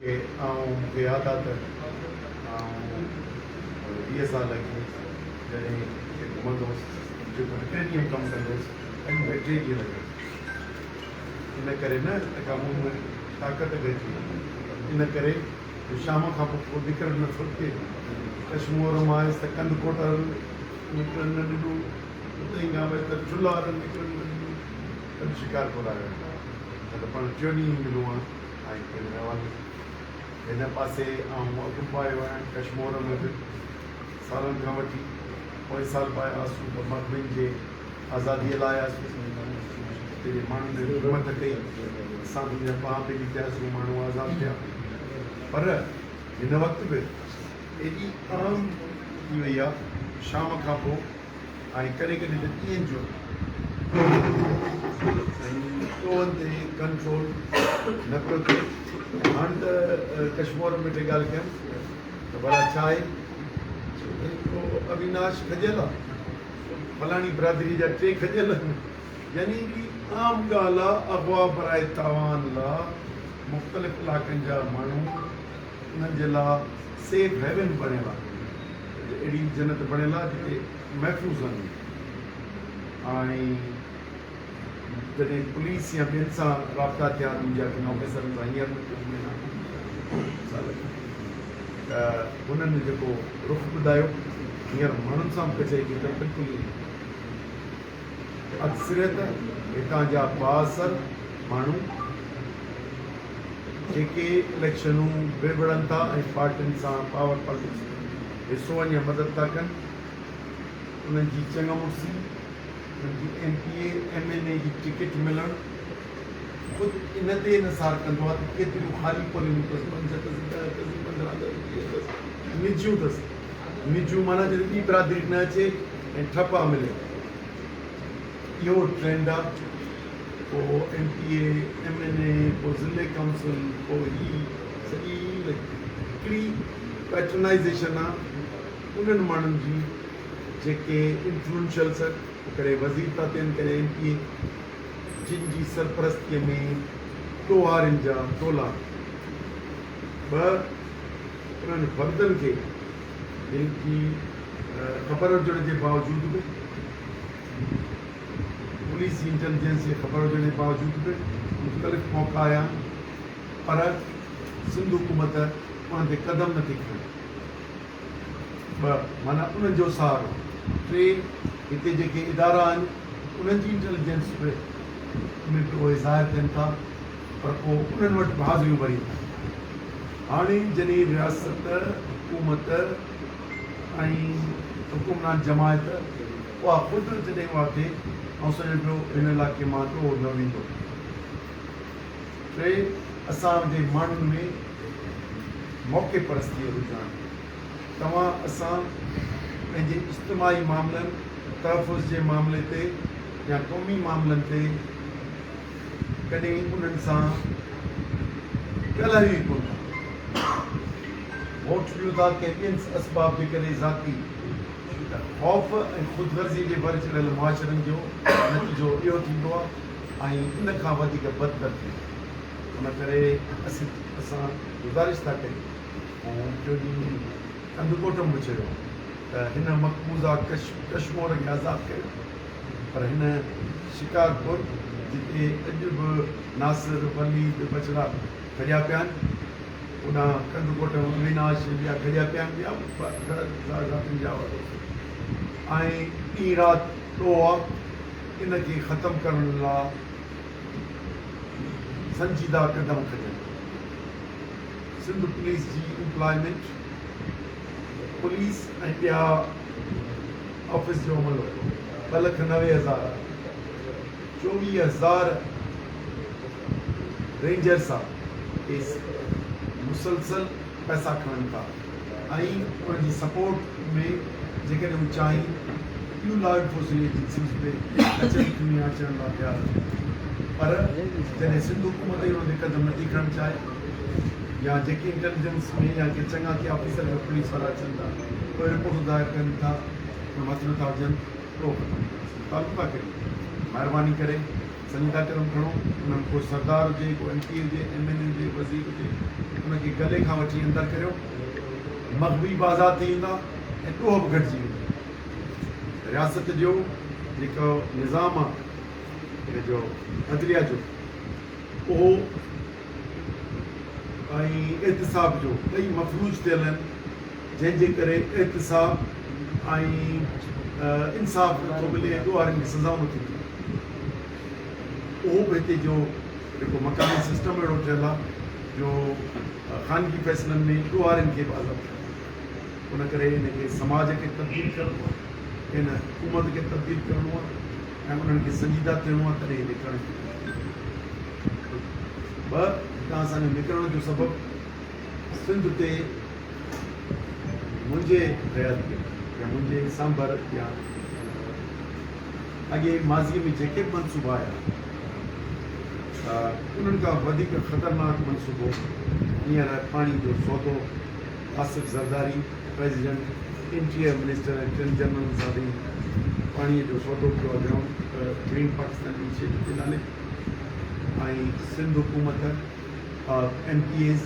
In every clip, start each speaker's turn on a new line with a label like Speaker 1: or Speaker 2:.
Speaker 1: के मूंखे यादि आहे त 20 साल अॻु जॾहिं घुमंदो हुउसि जेको 2 ॾींहं कमु कंदो हुउसि अॼु 2 ॾींहं लॻे इन करे न तंहिंखां मूं में ताक़त घटिजी इन करे शाम खां पोइ निकिरणु नथो थिए कश्मीर मां आयुसि त कंद कोटर निकिरनि न ॾिनो उते ई खां वरी त चुल्हा निकिरनि न ॾिनो त शिकारपुर आयो त पाण 4 ॾींहं मिलियो आहे ऐं रहवानी हिन पासे अॻु पायो आहियां कश्मीर में बि सालनि खां वठी पोइ साल पाया हुआसीं त मखमिन जे आज़ादीअ लाइ आयासीं माण्हुनि ने हिमत कई असां बि बाहि पेली थियासीं माण्हू आज़ादु थिया पर हिन वक़्तु बि एॾी आम थी वई आहे शाम खां पोइ ऐं कॾहिं कॾहिं त ॾींहंनि जो टोन ते कंट्रोल न पियो थिए हाणे त कश्मीर में टे ॻाल्हि कयमि त भला छा आहे अविनाश खजियल आहे फलाणी बिरादरी जा 3 खजियल यानी कि आम ॻाल्हि आहे अगवा बराए तावान लाइ मुख़्तलिफ़ इलाइक़नि जा माण्हू उन्हनि जे लाइ सेफ हेवन बणियल आहे अहिड़ी जन्नत बणियल आहे जिते महफ़ूज़ आहिनि ऐं जॾहिं पुलिस या ॿियनि सां राब्ता थिया मुंहिंजा किन ऑफिसरनि सां हींअर त हुननि जेको रुख़ ॿुधायो हींअर माण्हुनि सां बि चई त बिल्कुलु अक्सरियत हितां जा बाअसर माण्हू जेके इलेक्शनूं विड़नि था ऐं पार्टियुनि सां पावर पॉलिटिक्स हिसो वञी मदद था कनि उन्हनि जी चङमुसी उन्हनि जी MPA MLA जी टिकट मिलणु ख़ुदि इन ते इनसार कंदो आहे त केतिरियूं ख़ाली पोलियूं अथसि 5 अथसि 10 अथसि 15 अथसि निजियूं अथसि निजियूं माना जॾहिं ॿी बिरादरी न अचे ऐं ठपा मिले इहो ट्रेंड आहे पोइ MPA MLA पोइ ज़िले काउंसिल पोइ ही सॼी हिकिड़ी पैट्रनाइज़ेशन आहे उन्हनि माण्हुनि जी जेके इंफ्लुएंशियल करे वज़ीर था थियनि करे MPA जिन जी सरपरस्तीअ में टोहारनि जा टोला ॿ उन्हनि फ़र्दनि खे जिन जी ख़बर हुजण जे बावजूदि बि पुलिस इंटेलिजेंस जी ख़बर हुजण जे बावजूदि बि मुख़्तलिफ़ मौक़ा आया पर सिंध हुकूमत उन ते क़दम नथी खणे ॿ माना उन्हनि जो सहारो 3 हिते जेके इदारा आहिनि उन्हनि जी इंटेलिजेंस बि उन ते उहे ज़ाहिर थियनि था पर पोइ उन्हनि वटि बि हाज़िरियूं भरी हाणे जॾहिं रियासत हुकूमत ऐं हुकुमरान जमायत उहा ख़ुदि जॾहिं उहा थिए ऐं सॼो पियो हिन इलाइक़े मां ॾोह न वेंदो 3 असांजे माण्हुनि में मौक़े परस्तीअ रुझान तव्हां असां पंहिंजे इज्तिमाही मामलनि तहफ़ुज़ जे मामले ते या क़ौमी मामलनि ते कॾहिं उन्हनि सां ॻाल्हायूं ई कोन था वोट ॾियूं था कंहिं ॿियनि असबाब जे करे ज़ाती ख़ौफ़ ऐं ख़ुदगर्ज़ी जे भर चढ़ियल मुआशरनि जो नतीजो इहो थींदो आहे ऐं इन खां वधीक बदतर थींदो उन करे असां गुज़ारिश था कयूं ऐं टियों ॾींहुं कंदकोट में चयो त हिन मक़बूज़ा कश्मीर खे आज़ादु कयो पर हिन शिकारपुर जिते अॼु बि नासिर वलीद बचड़ा खड़िया पिया आहिनि ओॾां कंदकोट अविनाश ॿिया खड़िया पिया आहिनि ॿिया ऐं ॾींहुं राति ॾोह आहे इन खे ख़तमु करण लाइ संजीदा क़दम खणनि सिंध पुलिस जी एम्प्लॉयमेंट पुलिस ऐं ॿिया ऑफिस जो अमलो 2,90,000 24,000 रेंजर्स आहे मुसलसल पैसा खणनि था ऐं उनजी सपोर्ट में जेकॾहिं हू चाहिनि ॿियूं लॉ एनफोर्समेंट एजेंसीज़ में अचनि अचण लाइ तयारु पर जॾहिं सिंध हुकूमत ई उन ते क़दम नथी खणणु चाहे या जेके इंटेलिजेंस में या के चङा के ऑफिसर में पुलिस वारा अचनि था उहे रिपोर्ट ज़ाहिर कनि था मसइलो था हुजनि तो तालुका करियो महिरबानी करे संजीदा क़दम खणो उन्हनि को सरदार हुजे को MP हुजे MLA हुजे वज़ीर हुजे उनखे गले खां वठी अंदरि करियो मग़बी आज़ाद थी वेंदा ऐं ॾोह बि घटिजी वेंदी रियासत जो जेको निज़ाम आहे जो अदलिया जो उहो ऐं एहतिसाब जो ॿई मफ़लूज थियल आहिनि जंहिंजे करे एहतिसाब ऐं इंसाफ़ नथो मिले ऐं ॾोहारियुनि खे सज़ाऊं नथियूं थियनि उहो बि हिते जो जेको मकानी सिस्टम अहिड़ो ठहियलु आहे जो ख़ानगी फ़ैसिलनि में ॾोहारियुनि खे बि आज़ादु थियनि उन करे हिनखे समाज खे तब्दील करिणो आहे हिन हुकूमत खे तब्दील करिणो आहे ऐं उन्हनि खे संजीदा थियणो आहे तॾहिं निकिरणु ॿ हितां असांजो निकिरण जो सबबु सिंध ते मुंहिंजे हयात या मुंहिंजे सांभर या अॻे माज़ीअ में जेके बि मनसूबा आया उन्हनि खां वधीक ख़तरनाक मनसूबो हींअर पाणी जो सौदो Asif Zardari president interior minister ऐं 3 जनरल सां बि पाणीअ जो सौदो कयो आहे ग्रीन पाकिस्तान इनिशिएटिव जे नाले ऐं सिंध हुकूमत MPAs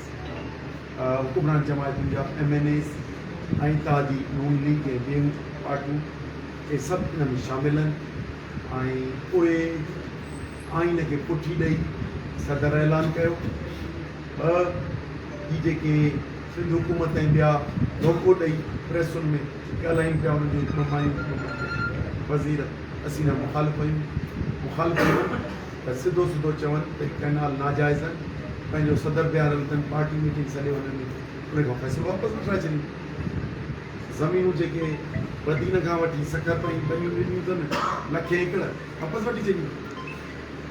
Speaker 1: हुकुमरान जमायतुनि जा MNAs ऐं तहादी नून लीग ऐं ॿियूं पार्टियूं इहे सभु इन में शामिल आहिनि ऐं उहे आइन खे पुठी ॾेई सदर ऐलान कयो ही जेके सिंध हुकूमत ऐं ॿिया धोखो ॾेई प्रेसुनि में ॻाल्हाइनि पिया उन्हनि जो वज़ीर असीं न मुखालिफ़ आहियूं त सिधो चवनि त कैनाल नाजाइज़ आहिनि पंहिंजो सदर बीहारियल अथनि पार्टी मीटिंग सॼे वञनि उन खां फ़ैसिलो वापसि वठाए छॾियूं ज़मीनूं जेके वधीन खां वठी सखर ताईं बनियूं ॾिनियूं अथनि लखे एकड़ वापसि वठी छॾियूं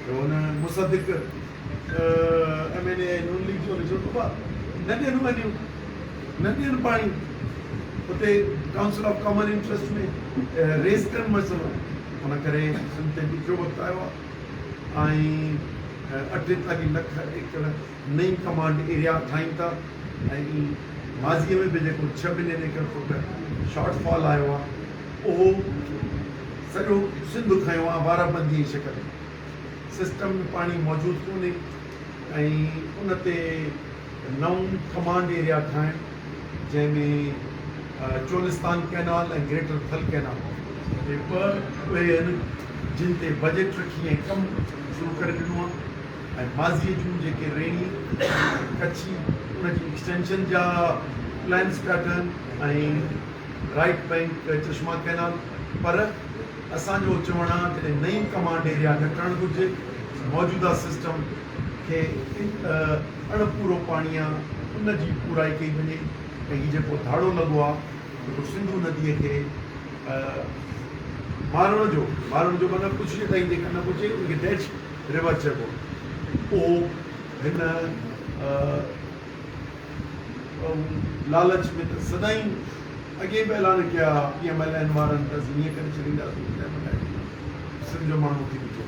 Speaker 1: त हुन मुसदिक MNA नून लीग जो ॾिसो बाबा न ॾियनि वञियूं न ॾियनि पाणी हुते काउंसिल ऑफ कॉमन इंट्रस्ट में रेस कनि मसइलो हुन करे सिंध ते ॾुखियो वक़्तु आयो आहे ऐं 48 लख एकड़ नई कमांड एरिया ठाहिनि था ऐं माज़ीअ में बि जेको 6 बिलियन एकड़ फुट शॉर्टफॉल आयो आहे उहो सॼो सिंध खयो आहे वाराबंदी जी शिकिल सिस्टम में पाणी मौजूदु कोन्हे ऐं उन ते नओं कमांड एरिया ठाहिण जंहिंमें चोलिस्तान कैनाल ऐं ग्रेटर थल कैनाल उहे आहिनि जिन ते बजट रखी ऐं कमु शुरू करे ॾिनो आहे ऐं माज़ीअ जूं जेके रेणी कच्छी उनजी एक्सटेंशन जा प्लान्स पिया ठहनि ऐं राइट बैंक चश्मा कैनाल पर असांजो चवणु आहे जॾहिं नई कमांड एरिया घटणु घुरिजे मौजूदा सिस्टम खे अणपूरो पाणी आहे उनजी पूराई कई वञे ऐं हीउ जेको धाड़ो लॻो आहे जेको सिंधू नदीअ खे मारण जो मतिलबु कुझु ताईं जेका न पुॼे उनखे डैश रिवर चइबो उहो हिन लालच में त सदाईं अॻे बि ऐलान कया PMLN वारनि त हीअं करे छॾींदासीं सिंध जो माण्हू थी बीठो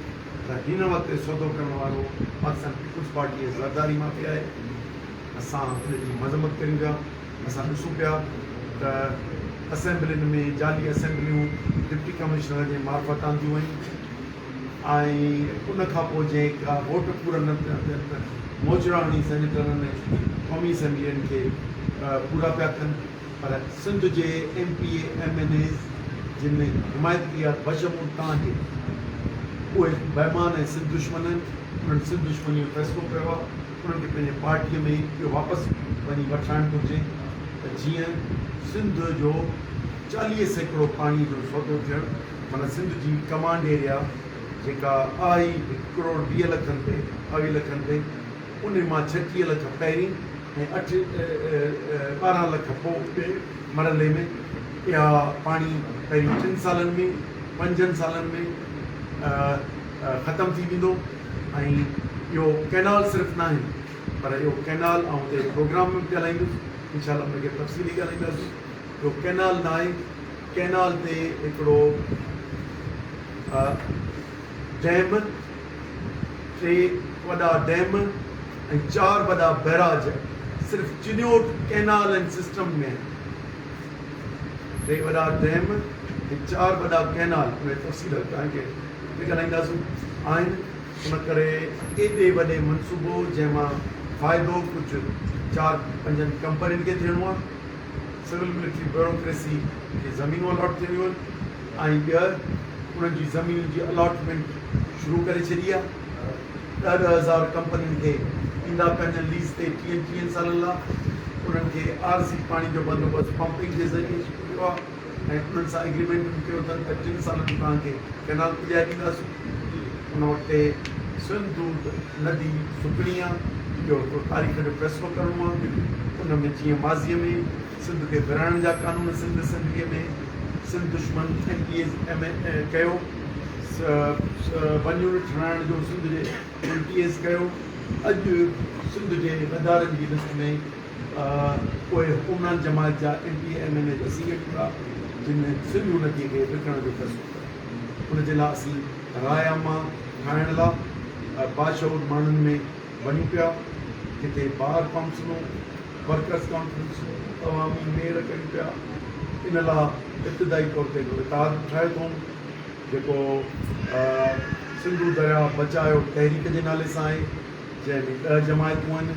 Speaker 1: त हिन वक़्तु सौदो करण वारो पाकिस्तान पीपुल्स पार्टी जे ज़रदारी मां पिया आहे असां हिनजी मज़म्मत कयूं पिया असां ॾिसूं पिया त असेंबलियुनि में जाली असेंबलियूं डिप्टी कमिश्नर जे मार्फत आंदियूं आहिनि ऐं उन खां पोइ जेका वोट पूरा न थियनि त मोचराणी सेनेटरनि क़ौमी असेंबलियुनि खे पूरा पिया कनि पर सिंध जे MPA MNAs जिन में हिमायत कई आहे बशमूल तव्हांखे उहे बेमान ऐं सिंध दुश्मन आहिनि उन्हनि सिंध दुश्मनी जो फ़ैसिलो कयो आहे उन्हनि खे पंहिंजे पार्टीअ में इहो वापसि वञी वठाइणु घुरिजे त जीअं सिंध जो 40 सैकड़ो पाणी जो सौदो थियणु माना सिंध जी कमांड एरिया जेका आई 1 करोड़ 20 लखनि ते 22 लखनि ते उन मां 36 लख पहिरीं ऐं 12 लख पोइ मरहले में इहा पाणी पहिरीं 3 सालनि में 5 सालनि में ख़तमु थी वेंदो ऐं इहो कैनाल सिर्फ़ु न आहे पर इहो कैनाल ऐं हुते प्रोग्राम में बि ॻाल्हाईंदुसि इंशाल्लाह हुनखे तफ़सीली ॻाल्हाईंदासीं इहो कैनाल न आहे कैनाल ते हिकिड़ो डैम 3 वॾा डैम ऐं 4 वॾा बैराज सिर्फ़ु चिन्योट कैनाल एंड सिस्टम में 3 वॾा डैम ऐं 4 वॾा कैनाल उन तफ़सील तव्हांखे ॻाल्हाईंदासीं आहिनि उन करे एॾे वॾे मनसूबो जंहिंमां फ़ाइदो कुझु 4-5 कंपनियुनि खे थियणो आहे. सिविल मिलिट्री ब्यूरोक्रेसी खे ज़मीनूं अलॉट थियूं आहिनि ऐं उन्हनि जी ज़मीन जी अलॉटमेंट शुरू करे छॾी आहे. 10,000 कंपनियुनि खे ईंदा पंहिंजे लीज़ ते 30 सालनि लाइ. उन्हनि खे आरसी पाणी जो बंदोबस्तु पंपिंग जे ज़रिए कयो आहे ऐं उन्हनि सां एग्रीमेंट कयो अथनि त 3 सालनि में तव्हांखे कैनाल पुॼाए ॾींदासीं. उन वक़्तु सिंधु नदी सुकणी आहे, इहो हिकिड़ो तारीख़ जो फ़ैसिलो करिणो आहे. उन में जीअं माज़ीअ में सिंध खे विरहाइण जा कानून सिंधीअ में सिंध दुश्मन MPAs कयो, वञण ठहिराइण जो सिंध जे MPAs कयो. अॼु सिंध जे वधारनि जी लिस्ट में उहे होमलैंड जमात जा MPA MLA असीं वेठा जिन सिंधु नदीअ खे विकिणण जो फ़ैसिलो कयो. उनजे लाइ असीं रायामा ठाहिण लाइ बाशऊर माण्हुनि में वञूं पिया. किथे बार काउंसिलूं, वर्कर्स कॉन्फ्रेंसूं, अवामी मेयर कयूं पिया. इन लाइ इब्तिदाई तौर ते हिकिड़ो इताद ठाहे थो जेको सिंधु दरिया बचायो तहरीक जे नाले सां आहे, जंहिंमें 10 जमायतूं आहिनि.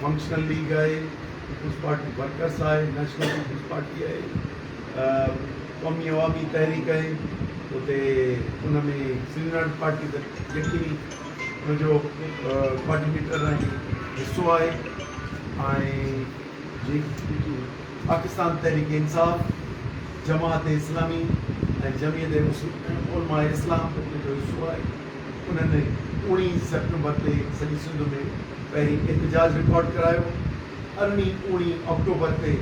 Speaker 1: फंक्शनल लीग आहे, पीपुल्स पार्टी वर्कर्स आहे, नेशनल पीपुल्स पार्टी आहे, क़ौमी अवामी तहरीक आहे. उते उन में सिंध यूनाइटेड पार्टी त यकीनी उनजो कोऑर्डिनेटर ऐं हिसो आहे. ऐं पाकिस्तान तहरीक इंसाफ़, जमात इस्लामी ऐं जमीयत उलमा इस्लाम जो हिसो आहे. उन्हनि 19 सेप्टेम्बर ते सॼी सिंध में पहिरीं एहतजाज रिकॉर्ड करायो. 19 अक्टूबर ते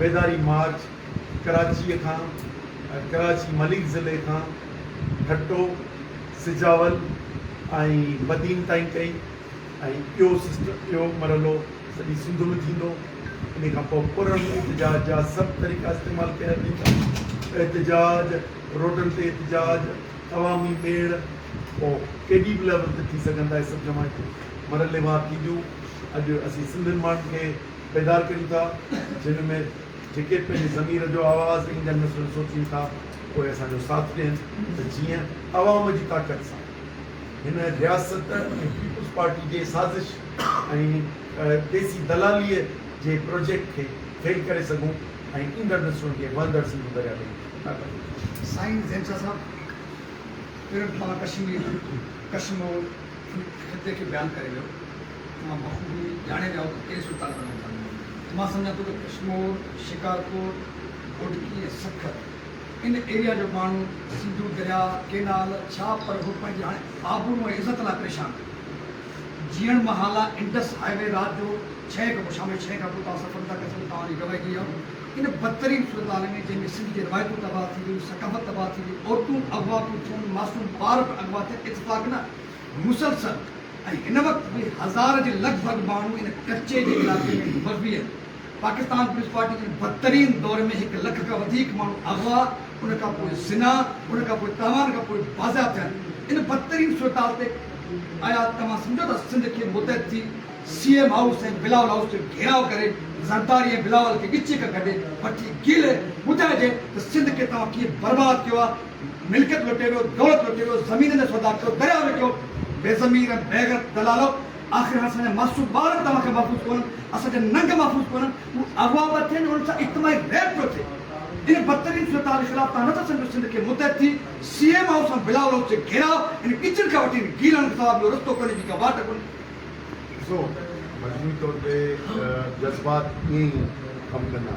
Speaker 1: बेदारी मार्च कराचीअ खां कराची मलिक ज़िले खां ठट्टो, सिजावल ऐं बदीन ताईं कई. ऐं इहो मरहलो सॼी सिंध में थींदो. इन खां पोइ पुरनि एहतजाज जा सभु तरीक़ा इस्तेमालु कया वेंदा. एहतजाज, रोडनि ते एहतजाज, अवामी मेड़, पोइ केॾी बि लेवल ते थी सघंदा इहे सभु जमायतूं मरहलेवार थींदियूं. अॼु असीं सिंधियुनि माण्हुनि खे बेदार कयूं था, जिन में जेके पंहिंजे ज़मीर जो आवाज़ु ईंदड़ नस्लुनि सोचीनि था उहे असांजो साथ ॾियनि त जीअं अवाम जी ताक़त सां हिन रियासत ऐं पीपुल्स पार्टी जे साज़िश ऐं देसी दलालीअ जे प्रोजेक्ट खे फेल करे सघूं ऐं ईंदड़ नस्लुनि खे वधंदड़ सिंधु दरिया ॾे ताक़त ॾियूं.
Speaker 2: साईं ज़ैन शाह साहब, पहिरियों तव्हां कश्मीर ख़िते खे बयानु करे वियो. तव्हां बख़ूबी ॼाणे वियो त कहिड़े सुल्तान बणणु था. मां सम्झां थो त कश्मीर, शिकारपुर, घोटकी ऐं सखर इन एरिया जो माण्हू सिंधु दरिया, केनाल छा पर हू पंहिंजे हाणे आबरू ऐं इज़त लाइ परेशान. जीअण महाल आहे, इंडस हाईवे राति जो 6 खां पोइ शाम जो 6 खां पोइ तव्हां सफ़र था करे सघो. तव्हांजी गवाही आहे. इन बदतरीन सूरत हाल में जंहिंमें सिंध जी रिवायतूं तबाह थी वियूं, सकाफ़त तबाह थी वई, औरतूं अगवा थियूं थियनि, मासूम ॿार बि अगवा थियनि, इतफ़ाक़ न मुसलसल. ऐं हिन वक़्तु बि 1000 जे लॻभॻि माण्हू इन कच्चे जे इलाइक़े में मज़बी आहिनि. पाकिस्तान पीपुल्स पार्टी जे बदतरीन दौर में 1 लख खां वधीक माण्हू अगवा, उन खां पोइ ज़िना, उन खां पोइ तवान खां पोइ बाज़ाब थियनि. इन बदतरीन सूरत हाल ते आया तव्हां सम्झो था सिंध खे मुदत थी CM हाउस ऐं बिलावल हाउस जो घेराव करे ज़रदारी ऐं बिलावल खे गिची खां गॾे वठी गीले ॿुधाइजे त सिंध खे तव्हां कीअं बर्बाद कयो आहे. मिल्कियत लुटे वियो, दौलत लुटे वियो, ज़मीन जो सौदा कयो, दरिया में कयो, बेज़मीर ऐं बेग़ैरत दलालो. आख़िर असांजा मासूम ॿार तव्हांखे महफ़ूज़ कोन्हनि, असांजा नंग महफ़ूज़ कोन्हनि, हू अगवा पिया थियनि, उन्हनि सां इज्तिमाही रैप पियो थिए. इन बदतरीन सूरत हाल जे ख़िलाफ़ तव्हां नथा सम्झो सिंध खे मुदत थी CM हाउस ऐं बिलावल हाउस जे घेराव इन किचन खां वठी गीलनि खां ॿियो रस्तो कोन्हे, जी का वाट कोन्हे.
Speaker 1: ॾिसो, मजमूई तौर ते जज़्बात ईअं ई कमु कंदा,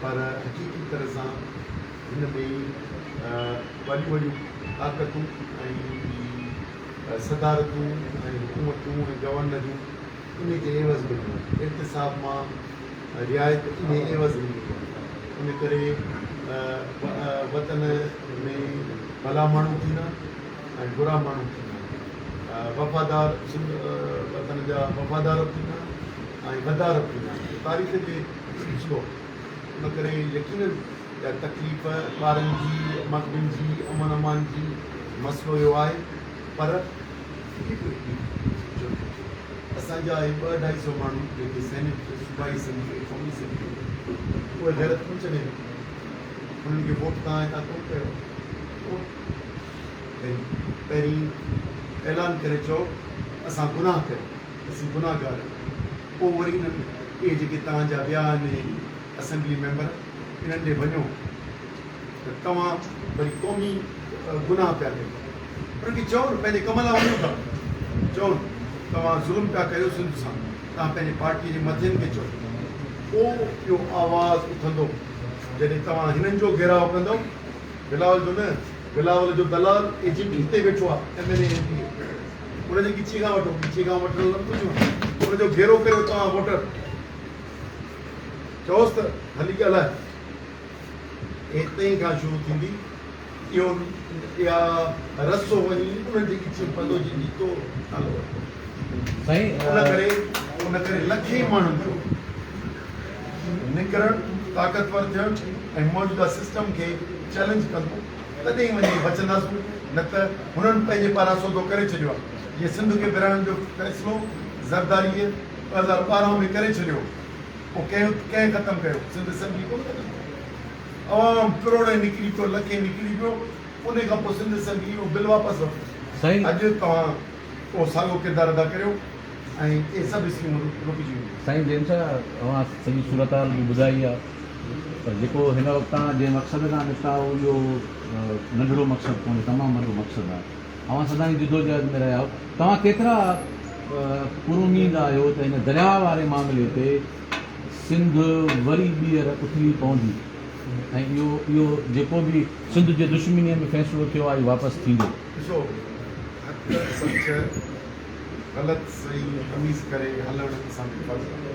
Speaker 1: पर हक़ीक़ी तरह सां हिन में वॾियूं वॾियूं ताक़तूं ऐं सदारतूं ऐं हुकूमतूं ऐं गवर्नरूं इन जे एवज़ में इक़्तिसाद मां रिआयत इन एवज़ में. इन करे वतन में भला माण्हू थींदा ऐं बुरा माण्हू थींदा. वफ़ादार वतन जा वफ़ादार थींदा ऐं वदार थींदा. तारीख़ जे सिलसिलो उन करे यकीनन तकलीफ़ ॿारनि जी, मग़रिब जी, अमन अमान जी मसइलो इहो आहे. पर असांजा 200-250 माण्हू जेके सैनिक सूबाई सिंधी, क़ौमी सिंधी, उहे गैरत कोन छॾे. उन्हनि खे वोट तव्हां हितां कोन कयो. पहिरीं ऐलान करे चओ असां गुनाह कयो, असीं गुनाहगार आहियूं। पोइ वरी इन्हनि इहे जेके तव्हांजा ॿिया आहिनि असेंबली मेंबर इन्हनि ॾे वञो त तव्हां वरी क़ौमी गुनाह पिया कयो। उन्हनि खे चओ पंहिंजे कम लाइ वञो था, चओ तव्हां ज़ुल्म पिया कयो सिंध सां, तव्हां पंहिंजे पार्टीअ जे मथियनि खे चओ। पोइ इहो आवाज़ु उथंदो जॾहिं तव्हां हिननि जो घेराव कंदव। बिलावल जो न, बिलावल जो दलाल एजेंट हिते वेठो आहे MLA MP, उनजी गिची खां वठो, गिची खां वठण न कुझु उनजो घेरो करियो तव्हां वोटर, चओसि त हली ॻाल्हाए। हिते ई खां शुरू थींदी इहो इहा रस्तो वञी उन्हनि जी गिची पलो जी जीतो नालो
Speaker 3: साईं
Speaker 1: उन करे लखे माण्हुनि जो निकिरणु, ताक़तवर थियणु ऐं मौजूदा सिस्टम खे चैलेंज कंदो, तॾहिं वञी बचंदासीं। न त हुननि पंहिंजे पारां सौदो करे छॾियो आहे। जीअं सिंध खे विरहाइण जो फ़ैसिलो ज़रदारीअ 2012 में करे छॾियो, पोइ कंहिं ख़तमु कयो, सिंध असेंबली कोन ख़तमु कयो। आवाम करोड़े निकिरी पियो, लखे निकिरी पियो, उन खां पोइ सिंध असेंबली जो बिल वापसि वठो। अॼु तव्हां उहो साॻियो किरदारु अदा करियो ऐं इहे सभु स्कीमूं रुकिजी वेंदियूं।
Speaker 3: साईं जैन शाह तव्हां सॼी सूरत हाल बि ॿुधाई आहे, पर जेको हिन वक़्तु तव्हां जंहिं मक़सद खां निकिता इहो नंढिड़ो मक़सदु कोन्हे, तमामु वॾो मक़सदु आहे। तव्हां सदाईं जिदोजहद में रहिया आहियो। तव्हां केतिरा पुरुमीद आहियो त हिन दरिया वारे मामले ते सिंध वरी ॿीहर उथली पवंदी ऐं इहो जेको बि सिंध जे दुश्मनीअ में फ़ैसिलो थियो आहे इहो वापसि थींदो?
Speaker 1: ॾिसो, हक़ सच ग़लति सही तमीज़ करे हलणु असांखे फर्ज़ु आहे।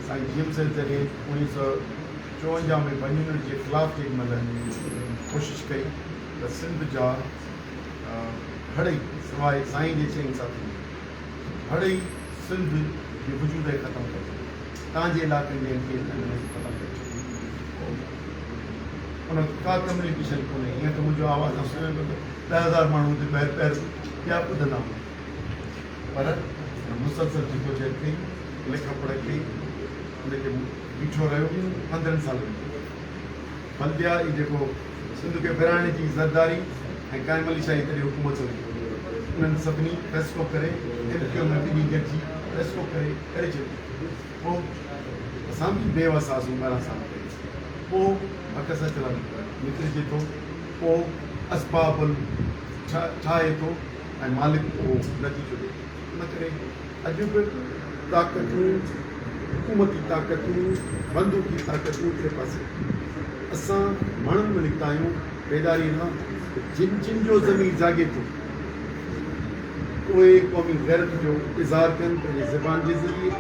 Speaker 1: साईं जेम्स जॾहिं 1954 में बंजनर जे ख़िलाफ़ु जेॾी महिल कोशिशि कई त सिंध जा हड़ई सवाइ साईं जे चइनि साथी हड़ई सिंध जे वजूद खे ख़तमु कयो, तव्हांजे इलाइक़नि जे ख़तमु कयो। उन का कम्युनिकेशन कोन्हे, हीअं त मुंहिंजो आवाज़ु न सुञाणे पियो 10,000 माण्हू हुते ॿाहिरि पिया ॿुधंदा हुआ, पर मुसलसल जिदोजहद कई, लिख पढ़ कई, उनखे बीठो रहियो 15 साल बल्दिया ई जेको सिंध खे विरहाइण जी ज़रदारी ऐं काइम अली शाही तॾहिं हुकूमत हुई, उन्हनि सभिनी फ़ैसिलो करे MQ में ॿिन्ही गॾिजी फ़ैसिलो करे छॾियो। पोइ असां बि बेवसासीं 12 साल पोइ हक़ सच निकिरिजे थो, पोइ असबाबुल ठाहे थो ऐं मालिक उहो नतीजो ॾिए। इन करे अॼु बि ताक़तूं, हुकूमती ताक़तूं, बंदूकी ताक़तूं जे पासे असां माण्हुनि में निकिता आहियूं बेदारी न, जिन जो ज़मीन जागे थो उहे क़ौमी गैरत जो इज़हार कनि पंहिंजे ज़बान जे ज़रिए,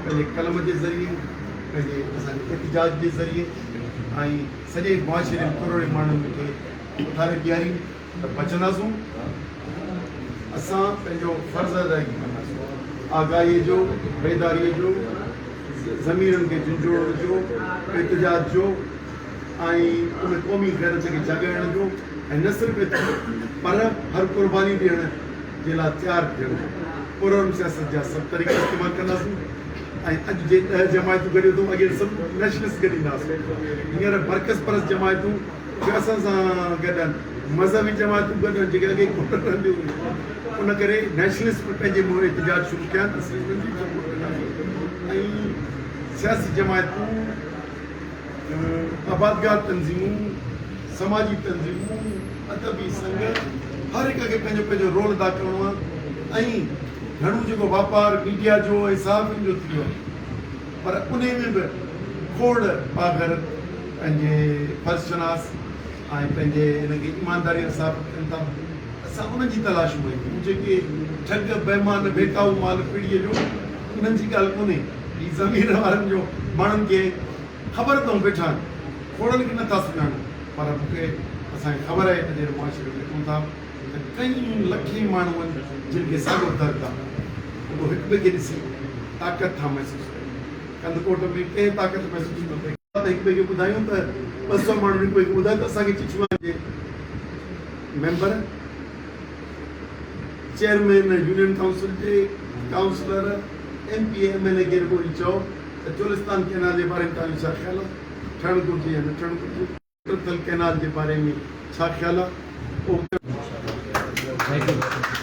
Speaker 1: पंहिंजे कलम जे ज़रिए, पंहिंजे असांजे एहतिजाज जे ज़रिए ऐं सॼे मुआशिरे में करोड़े माण्हुनि खे उथारे ॾियारी त बचंदासूं। असां पंहिंजो फ़र्ज़ु अदा कंदासीं, आगाहीअ जो, बेदारीअ जो, ज़मीरनि खे झुंझोड़ण जो, एहतिजाज जो ऐं उन क़ौमी गैरत खे जॻाइण जो, ऐं न सिर्फ़ु एतिरो पर हर क़ुर्बानी ॾियण जे लाइ तयारु थियणु। पुरम सियासत जा सभु तरीक़ा इस्तेमालु कंदासीं ऐं अॼु जे 10 जमायतूं गॾियूं अथऊं, अॻे सभु नेशनलिस्ट गॾींदासीं। हींअर बरकस परस जमायतूं असां सां गॾु आहिनि, मज़हबी जमायतूं गॾु आहिनि जेके अॻे कोन रहंदियूं हुयूं। उन करे नेशनलिस्ट पंहिंजे मुंहुं एहतिजाज शुरू कया त ऐं सियासी जमायतूं, आबादगार तंज़ीमूं, समाजी तंज़ीमूं, अदबी संघ, हर हिक खे पंहिंजो पंहिंजो रोल अदा करिणो आहे। ऐं घणो जेको वापारु मीडिया जो ऐं सहाफ़ियुनि जो थी वियो आहे, पर उन में बि खोड़ पागर पंहिंजे फ़र्ज़शनास ऐं पंहिंजे हिनखे ईमानदारीअ सां कनि था। असां उन्हनि जी तलाश में आहियूं जेके ठग बेईमान बेकाऊ माल पीढ़ीअ जो, उन्हनि जी ॻाल्हि कोन्हे। ही ज़मीर वारनि जो माण्हुनि खे ख़बर अथऊं वेठा आहिनि, खोड़नि खे नथा सुञाणनि, पर मूंखे असांखे ख़बर आहे त जहिड़े मुआशिरे में रहूं था त कई लखे माण्हू आहिनि जिन खे साॻियो दर्द आहे, उहो हिक ॿिए खे ॾिसी ताक़त था महसूसु कनि। कंदकोट में कंहिं ताक़त महसूसु न कई त हिक ॿिए खे ॿुधायूं त 200 माण्हू हिक ॿिए खे ॿुधायो त असांखे चिचुआ जे मेंबर, चेयरमैन यूनियन काउंसिल जे काउंसलर, MP MLA खे रुॻो चओ त चोलिस्तान कैनाल जे बारे में तव्हांजो छा ख़्यालु आहे, ठहणु घुरिजे या न ठहणु घुरिजे, कैनाल जे बारे में छा ख़्यालु आहे।
Speaker 3: Thank U